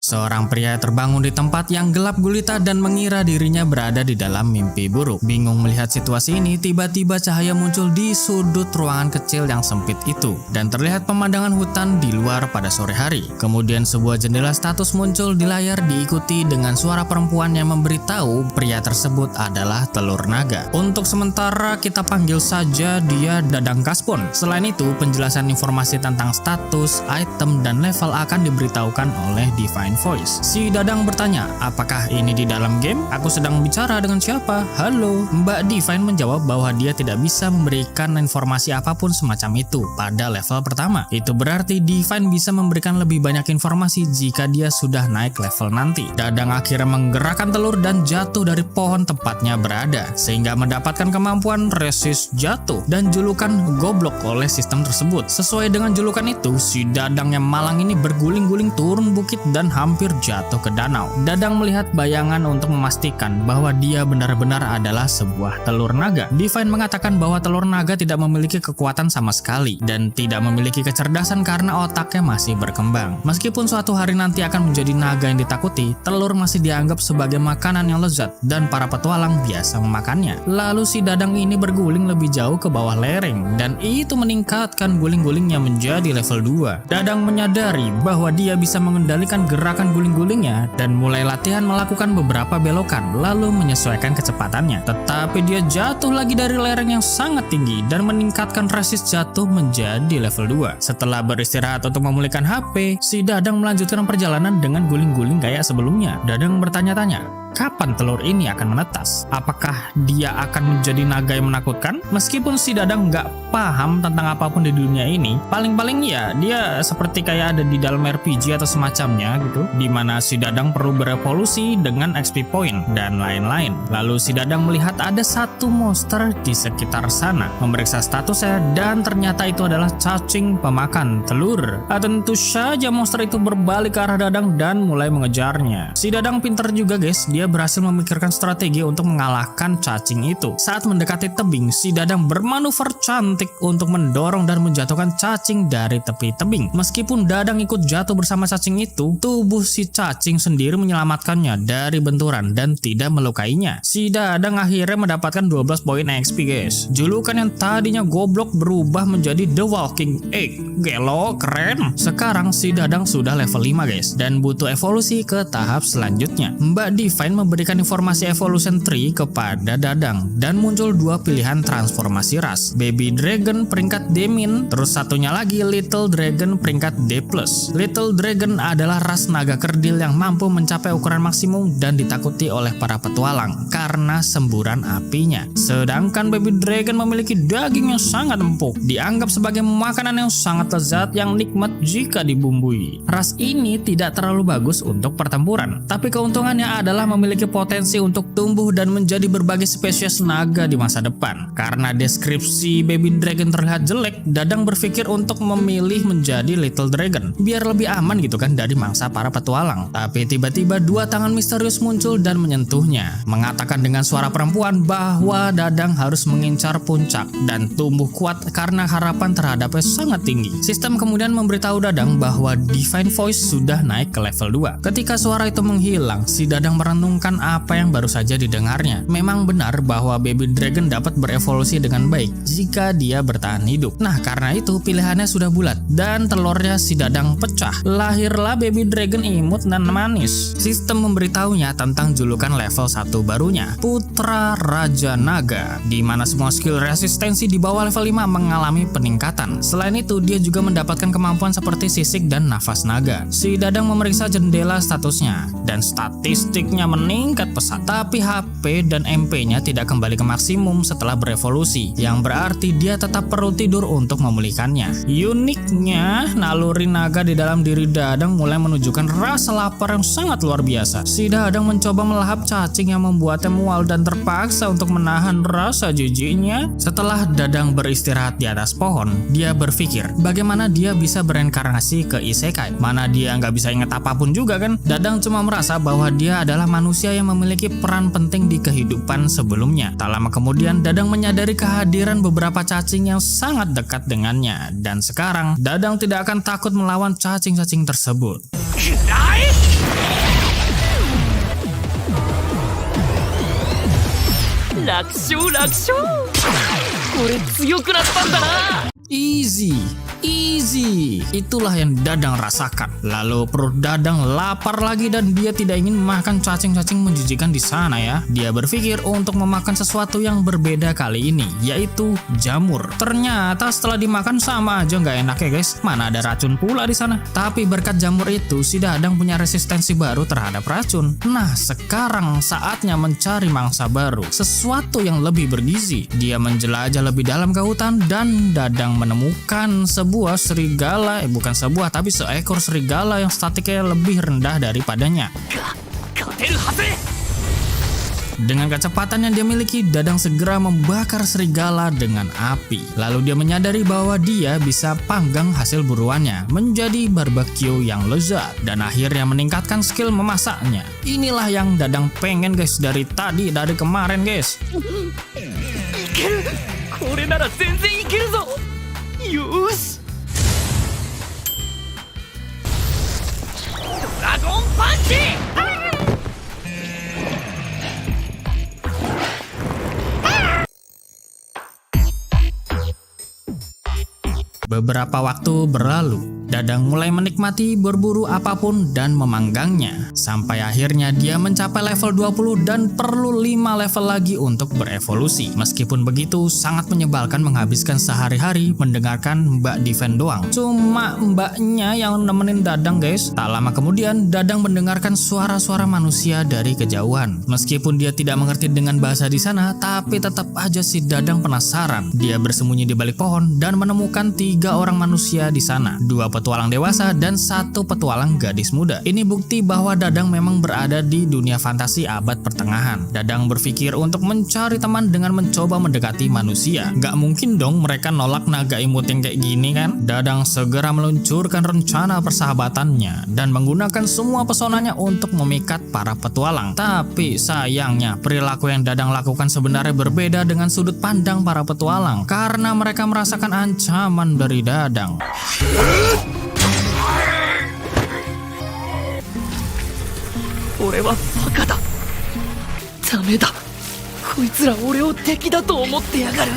Seorang pria terbangun di tempat yang gelap gulita dan mengira dirinya berada di dalam mimpi buruk. Bingung melihat situasi ini, tiba-tiba cahaya muncul di sudut ruangan kecil yang sempit itu dan terlihat pemandangan hutan di luar pada sore hari. Kemudian sebuah jendela status muncul di layar diikuti dengan suara perempuan yang memberitahu pria tersebut adalah telur naga. Untuk sementara kita panggil saja dia Dadang Gaspon. Selain itu, penjelasan informasi tentang status, item, dan level akan diberitahukan oleh Divine Voice. Si Dadang bertanya, apakah ini di dalam game? Aku sedang bicara dengan siapa? Halo. Mbak Divine menjawab bahwa dia tidak bisa memberikan informasi apapun semacam itu pada level pertama. Itu berarti Divine bisa memberikan lebih banyak informasi jika dia sudah naik level nanti. Dadang akhirnya menggerakkan telur dan jatuh dari pohon tempatnya berada, sehingga mendapatkan kemampuan resist jatuh dan julukan goblok oleh sistem tersebut. Sesuai dengan julukan itu, si Dadang yang malang ini berguling-guling turun bukit dan hampir jatuh ke danau. Dadang melihat bayangan untuk memastikan bahwa dia benar-benar adalah sebuah telur naga. Divine mengatakan bahwa telur naga tidak memiliki kekuatan sama sekali dan tidak memiliki kecerdasan karena otaknya masih berkembang. Meskipun suatu hari nanti akan menjadi naga yang ditakuti, telur masih dianggap sebagai makanan yang lezat dan para petualang biasa memakannya. Lalu si Dadang ini berguling lebih jauh ke bawah lereng dan itu meningkatkan guling-gulingnya menjadi level 2. Dadang menyadari bahwa dia bisa mengendalikan gerakan guling-gulingnya dan mulai latihan melakukan beberapa belokan lalu menyesuaikan kecepatannya. Tetapi dia jatuh lagi dari lereng yang sangat tinggi dan meningkatkan resist jatuh menjadi level 2. Setelah beristirahat untuk memulihkan HP, si Dadang melanjutkan perjalanan dengan guling-guling kayak sebelumnya. Dadang bertanya-tanya, kapan telur ini akan menetas? Apakah dia akan menjadi naga yang menakutkan? Meskipun si Dadang nggak paham tentang apapun di dunia ini, paling-paling ya dia seperti kayak ada di dalam RPG atau semacamnya gitu, dimana si Dadang perlu berevolusi dengan XP point dan lain-lain. Lalu si Dadang melihat ada satu monster di sekitar sana, memeriksa statusnya dan ternyata itu adalah cacing pemakan telur. Tentu saja monster itu berbalik ke arah Dadang dan mulai mengejarnya. Si Dadang pinter juga guys, dia berhasil memikirkan strategi untuk mengalahkan cacing itu. Saat mendekati tebing, si Dadang bermanuver cantik untuk mendorong dan menjatuhkan cacing dari tepi tebing. Meskipun Dadang ikut jatuh bersama cacing itu, tubuh si cacing sendiri menyelamatkannya dari benturan dan tidak melukainya. Si Dadang akhirnya mendapatkan 12 poin XP guys. Julukan yang tadinya goblok berubah menjadi The Walking Egg. Gelo, keren. Sekarang si Dadang sudah level 5 guys dan butuh evolusi ke tahap selanjutnya. Mbak Divine memberikan informasi evolution tree kepada Dadang dan muncul dua pilihan transformasi ras, Baby Dragon peringkat D-, terus satunya lagi Little Dragon peringkat D+. Little Dragon adalah ras naga kerdil yang mampu mencapai ukuran maksimum dan ditakuti oleh para petualang karena semburan apinya. Sedangkan Baby Dragon memiliki daging yang sangat empuk, dianggap sebagai makanan yang sangat lezat yang nikmat jika dibumbui. Ras ini tidak terlalu bagus untuk pertempuran, tapi keuntungannya adalah memiliki potensi untuk tumbuh dan menjadi berbagai spesies naga di masa depan. Karena deskripsi Baby Dragon terlihat jelek, Dadang berpikir untuk memilih menjadi Little Dragon biar lebih aman gitu kan dari mangsa para petualang. Tapi tiba-tiba dua tangan misterius muncul dan menyentuhnya, mengatakan dengan suara perempuan bahwa Dadang harus mengincar puncak dan tumbuh kuat karena harapan terhadapnya sangat tinggi. Sistem kemudian memberitahu Dadang bahwa Divine Voice sudah naik ke level 2. Ketika suara itu menghilang, si Dadang merenungkan apa yang baru saja didengarnya. Memang benar bahwa Baby Dragon dapat berevolusi dengan baik jika dia bertahan hidup. Nah, karena itu pilihannya sudah bulat dan telurnya si Dadang pecah. Lahirlah Baby Dragon imut dan manis. Sistem memberitahunya tentang julukan level 1 barunya, Putra Raja Naga, di mana semua skill resistensi di bawah level 5 mengalami peningkatan. Selain itu, dia juga mendapatkan kemampuan seperti sisik dan nafas naga. Si Dadang memeriksa jendela statusnya dan statistiknya meningkat pesat, tapi HP dan MP-nya tidak kembali ke maksimum setelah berevolusi, yang berarti dia tetap perlu tidur untuk memulihkannya. Uniknya, naluri naga di dalam diri Dadang mulai menunjukkan rasa lapar yang sangat luar biasa. Si Dadang mencoba melahap cacing yang membuatnya mual dan terpaksa untuk menahan rasa jijiknya. Setelah Dadang beristirahat di atas pohon, dia berpikir bagaimana dia bisa bereinkarnasi ke isekai, mana dia nggak bisa ingat apapun juga kan. Dadang cuma merasa bahwa dia adalah manusia yang memiliki peran penting di kehidupan sebelumnya. Tak lama kemudian, Dadang menyadari kehadiran beberapa cacing yang sangat dekat dengannya, dan sekarang Dadang tidak akan takut melawan cacing-cacing tersebut. Easy, easy. Itulah yang Dadang rasakan. Lalu perut Dadang lapar lagi dan dia tidak ingin makan cacing-cacing menjijikan di sana ya. Dia berpikir untuk memakan sesuatu yang berbeda kali ini, yaitu jamur. Ternyata setelah dimakan sama aja nggak enak ya guys. Mana ada racun pula di sana. Tapi berkat jamur itu, si Dadang punya resistensi baru terhadap racun. Nah, sekarang saatnya mencari mangsa baru, sesuatu yang lebih bergizi. Dia menjelajah lebih dalam ke hutan dan Dadang menemukan sebuah serigala, bukan sebuah tapi seekor serigala yang statiknya lebih rendah daripadanya. Dengan kecepatan yang dia miliki, Dadang segera membakar serigala dengan api. Lalu dia menyadari bahwa dia bisa panggang hasil buruannya menjadi barbecue yang lezat dan akhirnya meningkatkan skill memasaknya. Inilah yang Dadang pengen guys dari kemarin guys. これなら全然いけるぞ。よーし、ドラゴンパンチ。 Beberapa waktu berlalu, Dadang mulai menikmati berburu apapun dan memanggangnya. Sampai akhirnya dia mencapai level 20 dan perlu 5 level lagi untuk berevolusi. Meskipun begitu, sangat menyebalkan menghabiskan sehari-hari mendengarkan Mbak Diven doang. Cuma mbaknya yang nemenin Dadang guys. Tak lama kemudian, Dadang mendengarkan suara-suara manusia dari kejauhan. Meskipun dia tidak mengerti dengan bahasa di sana, tapi tetap aja si Dadang penasaran. Dia bersembunyi di balik pohon dan menemukan 3 orang manusia di sana, 2 petualang dewasa dan 1 petualang gadis muda. Ini bukti bahwa Dadang memang berada di dunia fantasi abad pertengahan. Dadang berpikir untuk mencari teman dengan mencoba mendekati manusia. Gak mungkin dong mereka nolak naga imut yang kayak gini kan? Dadang segera meluncurkan rencana persahabatannya dan menggunakan semua pesonanya untuk memikat para petualang. Tapi sayangnya perilaku yang Dadang lakukan sebenarnya berbeda dengan sudut pandang para petualang karena mereka merasakan ancaman dari Dadang. 俺はバカだ。ダメだ。こいつら俺を敵だと思ってやがる。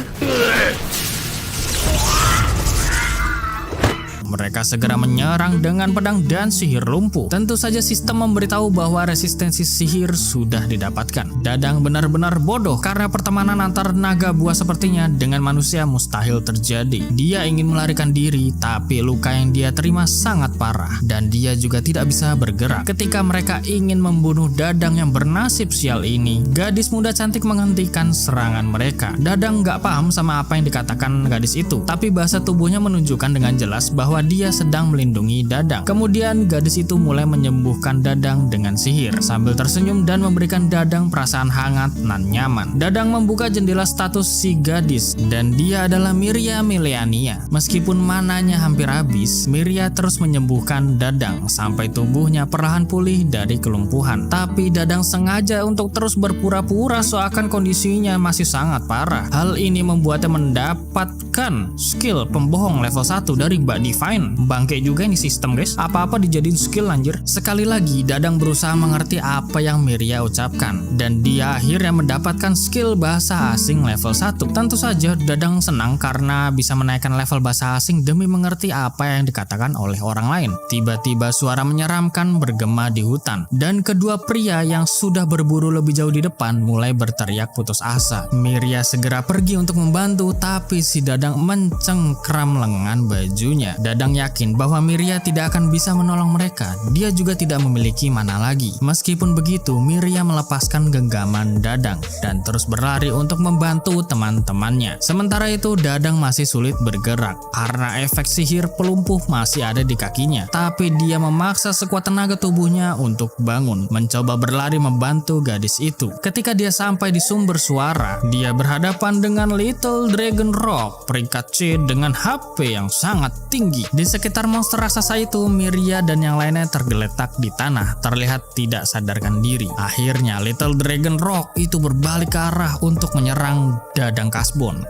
Mereka segera menyerang dengan pedang dan sihir lumpuh. Tentu saja sistem memberitahu bahwa resistensi sihir sudah didapatkan. Dadang benar-benar bodoh karena pertemanan antar naga buah sepertinya dengan manusia mustahil terjadi. Dia ingin melarikan diri, tapi luka yang dia terima sangat parah dan dia juga tidak bisa bergerak. Ketika mereka ingin membunuh Dadang yang bernasib sial ini, gadis muda cantik menghentikan serangan mereka. Dadang nggak paham sama apa yang dikatakan gadis itu, tapi bahasa tubuhnya menunjukkan dengan jelas bahwa dia sedang melindungi Dadang. Kemudian gadis itu mulai menyembuhkan Dadang dengan sihir sambil tersenyum dan memberikan Dadang perasaan hangat dan nyaman. Dadang membuka jendela status si gadis dan dia adalah Miria Mileniania. Meskipun mananya hampir habis, Miria terus menyembuhkan Dadang sampai tubuhnya perlahan pulih dari kelumpuhan. Tapi Dadang sengaja untuk terus berpura-pura seakan kondisinya masih sangat parah. Hal ini membuatnya mendapatkan skill pembohong level 1 dari Mbak Divine. Bangke juga ini sistem guys, apa-apa dijadiin skill anjir. Sekali lagi Dadang berusaha mengerti apa yang Miria ucapkan dan dia akhirnya mendapatkan skill bahasa asing level 1. Tentu saja Dadang senang karena bisa menaikkan level bahasa asing demi mengerti apa yang dikatakan oleh orang lain. Tiba-tiba suara menyeramkan bergema di hutan dan kedua pria yang sudah berburu lebih jauh di depan mulai berteriak putus asa. Miria segera pergi untuk membantu, tapi si Dadang mencengkram lengan bajunya. Dadang yakin bahwa Miria tidak akan bisa menolong mereka. Dia juga tidak memiliki mana lagi. Meskipun begitu, Miria melepaskan genggaman Dadang dan terus berlari untuk membantu teman-temannya. Sementara itu, Dadang masih sulit bergerak karena efek sihir pelumpuh masih ada di kakinya. Tapi dia memaksa sekuat tenaga tubuhnya untuk bangun, mencoba berlari membantu gadis itu. Ketika dia sampai di sumber suara, dia berhadapan dengan Little Dragon Rock, peringkat C dengan HP yang sangat tinggi. Di sekitar monster raksasa itu, Miria dan yang lainnya tergeletak di tanah, terlihat tidak sadarkan diri. Akhirnya Little Dragon Rock itu berbalik ke arah untuk menyerang Dadang Kasbon.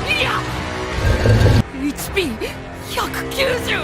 Iya. HP 197.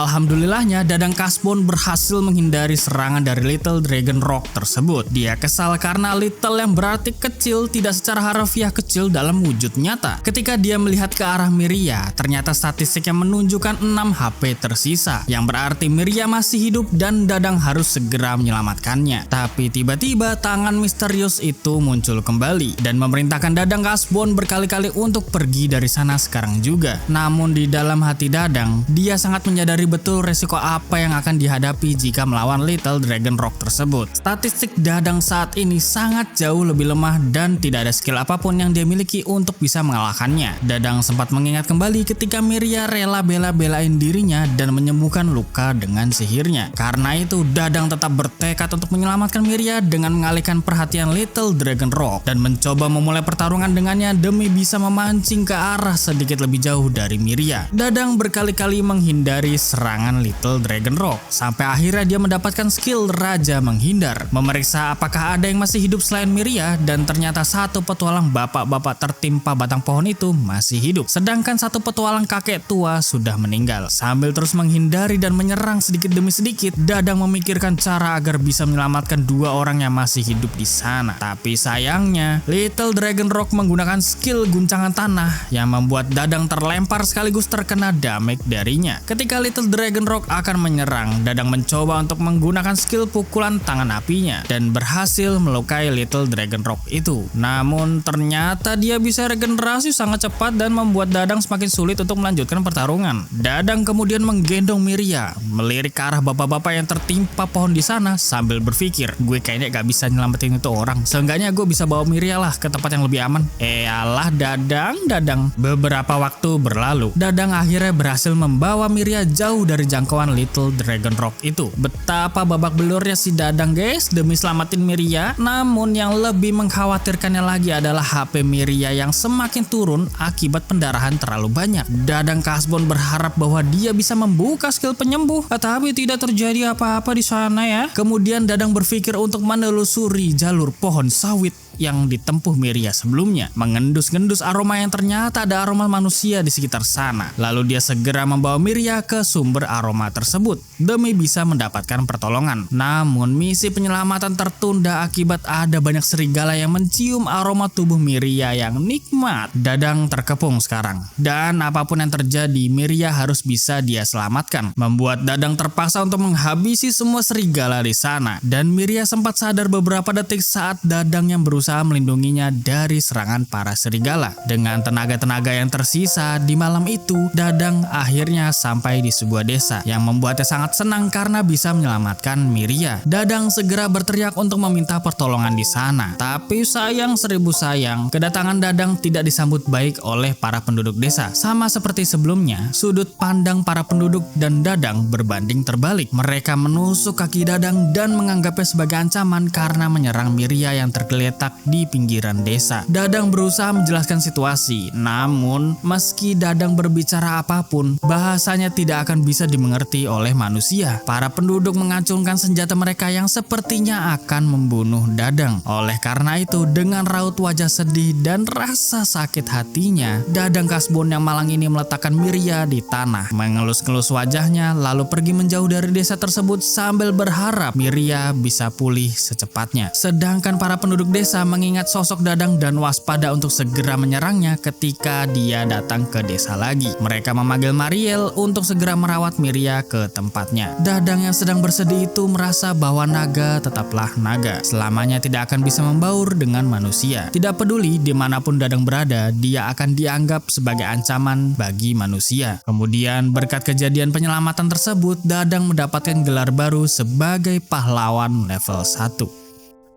Alhamdulillahnya Dadang Kasbon berhasil menghindari serangan dari Little Dragon Rock tersebut. Dia kesal karena Little yang berarti kecil tidak secara harfiah kecil dalam wujud nyata. Ketika dia melihat ke arah Miria, ternyata statistiknya menunjukkan 6 HP tersisa, yang berarti Miria masih hidup dan Dadang harus segera menyelamatkannya. Tapi tiba-tiba tangan misterius itu muncul kembali dan memerintahkan Dadang Kasbon berkali-kali untuk pergi dari sana sekarang juga. Namun di dalam hati Dadang, dia sangat menyadari betul resiko apa yang akan dihadapi jika melawan Little Dragon Rock tersebut. Statistik Dadang saat ini sangat jauh lebih lemah dan tidak ada skill apapun yang dia miliki untuk bisa mengalahkannya. Dadang sempat mengingat kembali ketika Miria rela bela-belain dirinya dan menyembuhkan luka dengan sihirnya. Karena itu Dadang tetap bertekad untuk menyelamatkan Miria dengan mengalihkan perhatian Little Dragon Rock dan mencoba memulai pertarungan dengannya demi bisa memancing ke arah sedikit lebih jauh dari Miria. Dadang berkali-kali menghindari serangan Little Dragon Rock sampai akhirnya dia mendapatkan skill Raja Menghindar, memeriksa apakah ada yang masih hidup selain Miria, dan ternyata satu petualang bapak-bapak tertimpa batang pohon itu masih hidup, sedangkan satu petualang kakek tua sudah meninggal. Sambil terus menghindari dan menyerang sedikit demi sedikit, Dadang memikirkan cara agar bisa menyelamatkan 2 orang yang masih hidup di sana. Tapi sayangnya Little Dragon Rock menggunakan skill guncangan tanah yang membuat Dadang terlempar sekaligus terkena damage darinya. Ketika Little Dragon Rock akan menyerang, Dadang mencoba untuk menggunakan skill pukulan tangan apinya dan berhasil melukai Little Dragon Rock itu. Namun ternyata dia bisa regenerasi sangat cepat dan membuat Dadang semakin sulit untuk melanjutkan pertarungan. Dadang kemudian menggendong Miria, melirik ke arah bapak-bapak yang tertimpa pohon di sana sambil berpikir, gue kayaknya gak bisa nyelamatin itu orang. Seenggaknya gue bisa bawa Miria lah ke tempat yang lebih aman. Alah Dadang. Beberapa waktu berlalu, Dadang akhirnya berhasil membawa Miria jauh dari jangkauan Little Dragon Rock itu. Betapa babak belurnya si Dadang guys demi selamatin Miria. Namun yang lebih mengkhawatirkannya lagi adalah HP Miria yang semakin turun akibat pendarahan terlalu banyak. Dadang Kasbon berharap bahwa dia bisa membuka skill penyembuh, tapi tidak terjadi apa-apa di sana ya. Kemudian Dadang berpikir untuk menelusuri jalur pohon sawit yang ditempuh Miria sebelumnya, mengendus-gendus aroma yang ternyata ada aroma manusia di sekitar sana. Lalu dia segera membawa Miria ke sumber aroma tersebut demi bisa mendapatkan pertolongan. Namun misi penyelamatan tertunda akibat ada banyak serigala yang mencium aroma tubuh Miria yang nikmat. Dadang terkepung sekarang, dan apapun yang terjadi Miria harus bisa dia selamatkan, membuat Dadang terpaksa untuk menghabisi semua serigala di sana. Dan Miria sempat sadar beberapa detik saat Dadang yang berusaha melindunginya dari serangan para serigala. Dengan tenaga-tenaga yang tersisa di malam itu, Dadang akhirnya sampai di sebuah desa yang membuatnya sangat senang karena bisa menyelamatkan Miria. Dadang segera berteriak untuk meminta pertolongan di sana. Tapi sayang seribu sayang, kedatangan Dadang tidak disambut baik oleh para penduduk desa. Sama seperti sebelumnya, sudut pandang para penduduk dan Dadang berbanding terbalik. Mereka menusuk kaki Dadang dan menganggapnya sebagai ancaman karena menyerang Miria yang tergeletak di pinggiran desa. Dadang berusaha menjelaskan situasi, namun meski Dadang berbicara apapun, bahasanya tidak akan bisa dimengerti oleh manusia. Para penduduk mengacungkan senjata mereka yang sepertinya akan membunuh Dadang. Oleh karena itu, dengan raut wajah sedih dan rasa sakit hatinya, Dadang Kasbon yang malang ini meletakkan Miria di tanah, mengelus-ngelus wajahnya, lalu pergi menjauh dari desa tersebut sambil berharap Miria bisa pulih secepatnya. Sedangkan para penduduk desa mengingat sosok Dadang dan waspada untuk segera menyerangnya ketika dia datang ke desa lagi. Mereka memanggil Mariel untuk segera merawat Miria ke tempatnya. Dadang yang sedang bersedih itu merasa bahwa naga tetaplah naga, selamanya tidak akan bisa membaur dengan manusia. Tidak peduli dimanapun Dadang berada, dia akan dianggap sebagai ancaman bagi manusia. Kemudian berkat kejadian penyelamatan tersebut, Dadang mendapatkan gelar baru sebagai pahlawan level 1.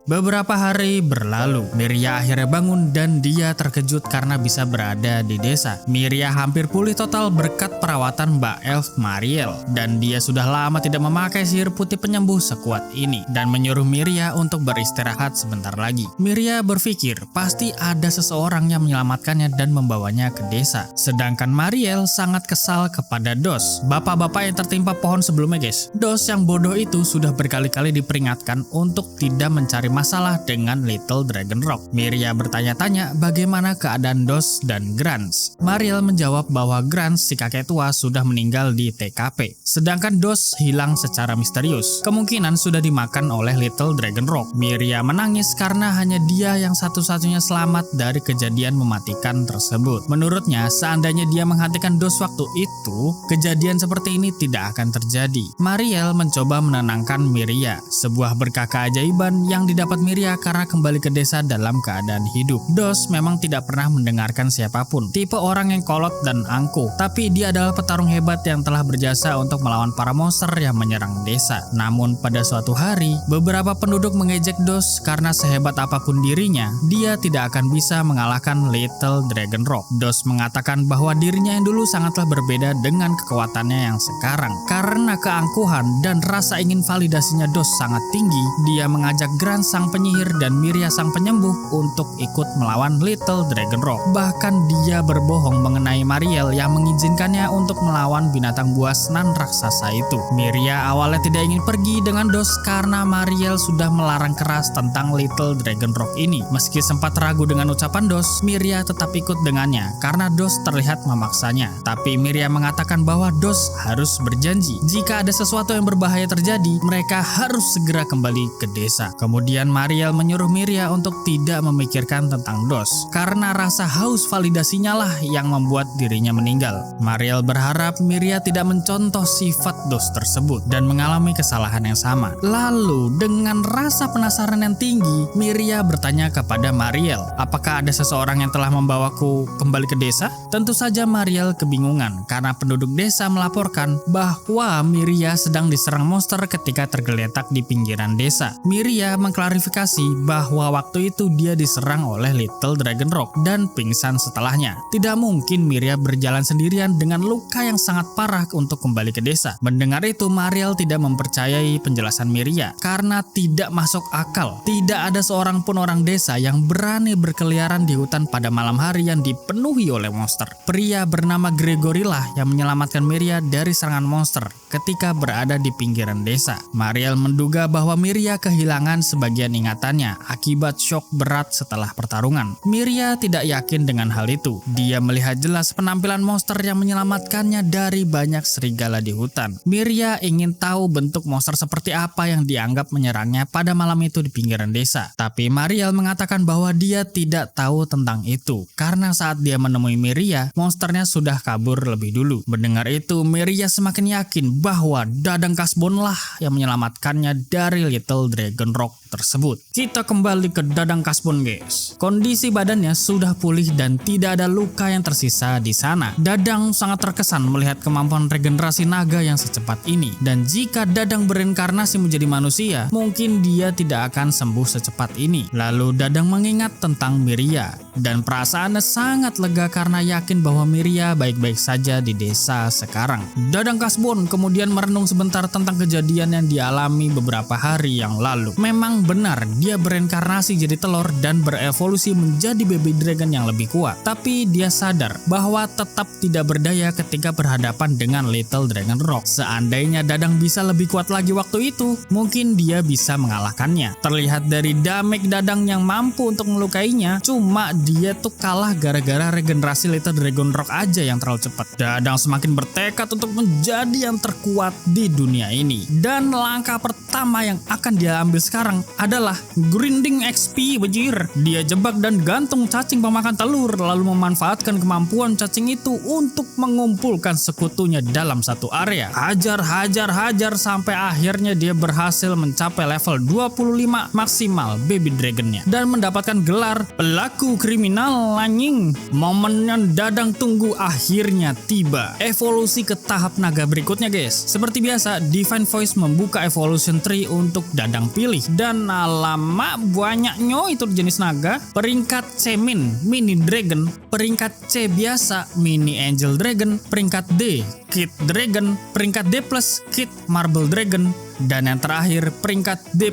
Beberapa hari berlalu, Miria akhirnya bangun dan dia terkejut karena bisa berada di desa. Miria hampir pulih total berkat perawatan Mbak Elf Mariel, dan dia sudah lama tidak memakai sihir putih penyembuh sekuat ini dan menyuruh Miria untuk beristirahat sebentar lagi. Miria berpikir pasti ada seseorang yang menyelamatkannya dan membawanya ke desa. Sedangkan Mariel sangat kesal kepada Dos, bapak-bapak yang tertimpa pohon sebelumnya guys. Dos yang bodoh itu sudah berkali-kali diperingatkan untuk tidak mencari masalah dengan Little Dragon Rock. Miria bertanya-tanya bagaimana keadaan DOS dan Grants. Mariel menjawab bahwa Grants, si kakek tua, sudah meninggal di TKP. Sedangkan DOS hilang secara misterius. Kemungkinan sudah dimakan oleh Little Dragon Rock. Miria menangis karena hanya dia yang satu-satunya selamat dari kejadian mematikan tersebut. Menurutnya, seandainya dia menghentikan DOS waktu itu, kejadian seperti ini tidak akan terjadi. Mariel mencoba menenangkan Miria, sebuah berkah keajaiban yang didapat Miria karena kembali ke desa dalam keadaan hidup. DOS memang tidak pernah mendengarkan siapapun, tipe orang yang kolot dan angkuh, tapi dia adalah petarung hebat yang telah berjasa untuk melawan para monster yang menyerang desa. Namun pada suatu hari, beberapa penduduk mengejek DOS karena sehebat apapun dirinya, dia tidak akan bisa mengalahkan Little Dragon Rock. DOS mengatakan bahwa dirinya yang dulu sangatlah berbeda dengan kekuatannya yang sekarang. Karena keangkuhan dan rasa ingin validasinya DOS sangat tinggi, dia mengajak Grants sang penyihir dan Miria sang penyembuh untuk ikut melawan Little Dragon Rock. Bahkan dia berbohong mengenai Mariel yang mengizinkannya untuk melawan binatang buas nan raksasa itu. Miria awalnya tidak ingin pergi dengan DOS karena Mariel sudah melarang keras tentang Little Dragon Rock ini. Meski sempat ragu dengan ucapan DOS, Miria tetap ikut dengannya karena DOS terlihat memaksanya. Tapi Miria mengatakan bahwa DOS harus berjanji jika ada sesuatu yang berbahaya terjadi, mereka harus segera kembali ke desa. Kemudian Mariel menyuruh Miria untuk tidak memikirkan tentang DOS karena rasa haus validasinya lah yang membuat dirinya meninggal. Mariel berharap Miria tidak mencontoh sifat DOS tersebut dan mengalami kesalahan yang sama. Lalu dengan rasa penasaran yang tinggi, Miria bertanya kepada Mariel, apakah ada seseorang yang telah membawaku kembali ke desa? Tentu saja Mariel kebingungan karena penduduk desa melaporkan bahwa Miria sedang diserang monster ketika tergeletak di pinggiran desa. Miria mengklarifikasi bahwa waktu itu dia diserang oleh Little Dragon Rock dan pingsan setelahnya. Tidak mungkin Miria berjalan sendirian dengan luka yang sangat parah untuk kembali ke desa. Mendengar itu, Mariel tidak mempercayai penjelasan Miria karena tidak masuk akal. Tidak ada seorang pun orang desa yang berani berkeliaran di hutan pada malam hari yang dipenuhi oleh monster. Pria bernama Gregory lah yang menyelamatkan Miria dari serangan monster ketika berada di pinggiran desa. Mariel menduga bahwa Miria kehilangan sebagian ingatannya akibat shock berat setelah pertarungan. Miria tidak yakin dengan hal itu. Dia melihat jelas penampilan monster yang menyelamatkannya dari banyak serigala di hutan. Miria ingin tahu bentuk monster seperti apa yang dianggap menyerangnya pada malam itu di pinggiran desa. Tapi Mariel mengatakan bahwa dia tidak tahu tentang itu karena saat dia menemui Miria, monsternya sudah kabur lebih dulu. Mendengar itu, Miria semakin yakin bahwa Dadang Kasbon lah yang menyelamatkannya dari Little Dragon Rock tersebut. Kita kembali ke Dadang Kasbon, guys. Kondisi badannya sudah pulih dan tidak ada luka yang tersisa di sana. Dadang sangat terkesan melihat kemampuan regenerasi naga yang secepat ini. Dan jika Dadang berinkarnasi menjadi manusia, mungkin dia tidak akan sembuh secepat ini. Lalu Dadang mengingat tentang Miria dan perasaannya sangat lega karena yakin bahwa Miria baik-baik saja di desa sekarang. Dadang Kasbon kemudian merenung sebentar tentang kejadian yang dialami beberapa hari yang lalu. Memang benar dia berinkarnasi jadi telur dan berevolusi menjadi baby dragon yang lebih kuat. Tapi dia sadar bahwa tetap tidak berdaya ketika berhadapan dengan Little Dragon Rock. Seandainya Dadang bisa lebih kuat lagi waktu itu, mungkin dia bisa mengalahkannya. Terlihat dari damage Dadang yang mampu untuk melukainya, cuma dia tuh kalah gara-gara regenerasi Little Dragon Rock aja yang terlalu cepat. Dadang semakin bertekad untuk menjadi yang terkuat di dunia ini. Dan langkah pertama yang akan dia ambil sekarang adalah grinding XP, bejir. Dia jebak dan gantung cacing pemakan telur, lalu memanfaatkan kemampuan cacing itu untuk mengumpulkan sekutunya dalam satu area. Hajar sampai akhirnya dia berhasil mencapai level 25 maksimal baby dragonnya dan mendapatkan gelar pelaku kriminal anjing. Momen yang Dadang tunggu akhirnya tiba. Evolusi ke tahap naga berikutnya, guys. Seperti biasa, Divine Voice membuka evolution tree untuk Dadang pilih dan lama banyaknya itu jenis naga. Peringkat C mini dragon, peringkat C biasa mini angel dragon, peringkat D kid dragon, peringkat D plus kid marble dragon, Dan yang terakhir, peringkat D+,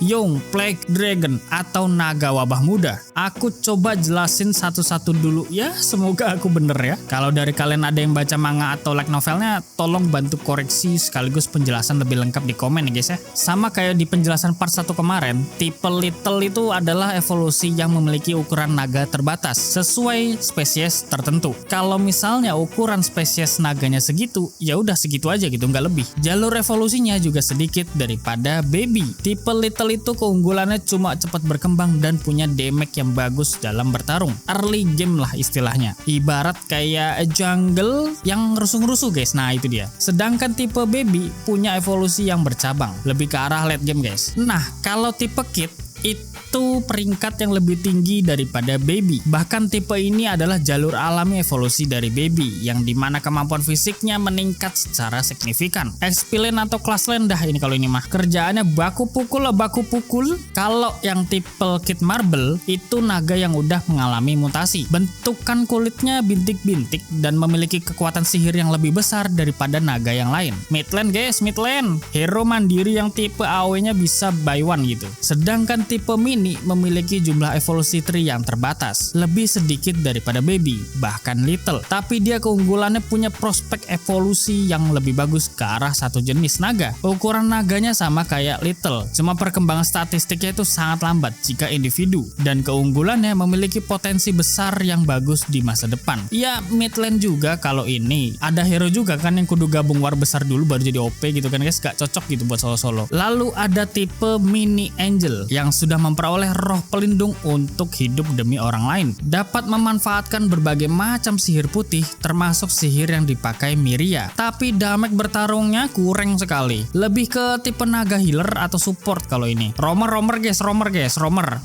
Young Plague Dragon atau naga wabah muda. Aku coba jelasin satu-satu dulu ya, semoga aku bener ya. Kalau dari kalian ada yang baca manga atau light novelnya, tolong bantu koreksi sekaligus penjelasan lebih lengkap di komen ya guys ya. Sama kayak di penjelasan part 1 kemarin, tipe Little itu adalah evolusi yang memiliki ukuran naga terbatas sesuai spesies tertentu. Kalau misalnya ukuran spesies naganya segitu, ya udah segitu aja gitu, nggak lebih. Jalur evolusinya juga sedikit daripada Baby. Tipe Little itu keunggulannya cuma cepat berkembang dan punya damage yang bagus dalam bertarung. Early game lah istilahnya. Ibarat kayak jungle yang rusuh-rusuh guys. Nah itu dia. Sedangkan tipe Baby punya evolusi yang bercabang, lebih ke arah late game guys. Nah kalau tipe Kid itu peringkat yang lebih tinggi daripada Baby. Bahkan tipe ini adalah jalur alami evolusi dari Baby, yang dimana kemampuan fisiknya meningkat secara signifikan. XP lane atau kelas lane dah ini kalau ini mah. Kerjaannya baku pukul. Kalau yang tipe Kid Marble itu naga yang udah mengalami mutasi. Bentukan kulitnya bintik-bintik dan memiliki kekuatan sihir yang lebih besar daripada naga yang lain. Mid lane guys, mid lane. Hero mandiri yang tipe AoE-nya bisa buy one gitu. Sedangkan tipe Mini memiliki jumlah evolusi tree yang terbatas, lebih sedikit daripada Baby, bahkan Little. Tapi dia keunggulannya punya prospek evolusi yang lebih bagus ke arah satu jenis naga. Ukuran naganya sama kayak Little, cuma perkembangan statistiknya itu sangat lambat jika individu, dan keunggulannya memiliki potensi besar yang bagus di masa depan. Ya mid lane juga kalau ini. Ada hero juga kan yang kudu gabung war besar dulu baru jadi OP gitu kan guys, gak cocok gitu buat solo-solo. Lalu ada tipe Mini Angel yang sudah memperoleh roh pelindung untuk hidup demi orang lain. Dapat memanfaatkan berbagai macam sihir putih termasuk sihir yang dipakai Miria. Tapi damage bertarungnya kurang sekali. Lebih ke tipe naga healer atau support kalau ini. Romer guys.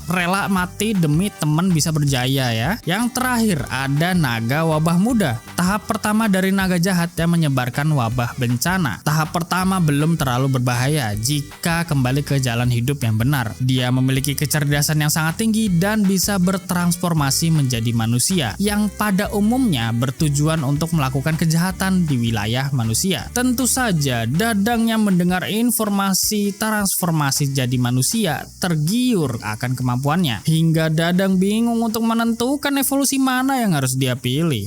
Rela mati demi teman bisa berjaya ya. Yang terakhir ada naga wabah muda. Tahap pertama dari naga jahat yang menyebarkan wabah bencana. Tahap pertama belum terlalu berbahaya jika kembali ke jalan hidup yang benar. Dia memiliki kecerdasan yang sangat tinggi dan bisa bertransformasi menjadi manusia yang pada umumnya bertujuan untuk melakukan kejahatan di wilayah manusia. Tentu saja Dadang yang mendengar informasi transformasi jadi manusia tergiur akan kemampuannya hingga Dadang bingung untuk menentukan evolusi mana yang harus dia pilih.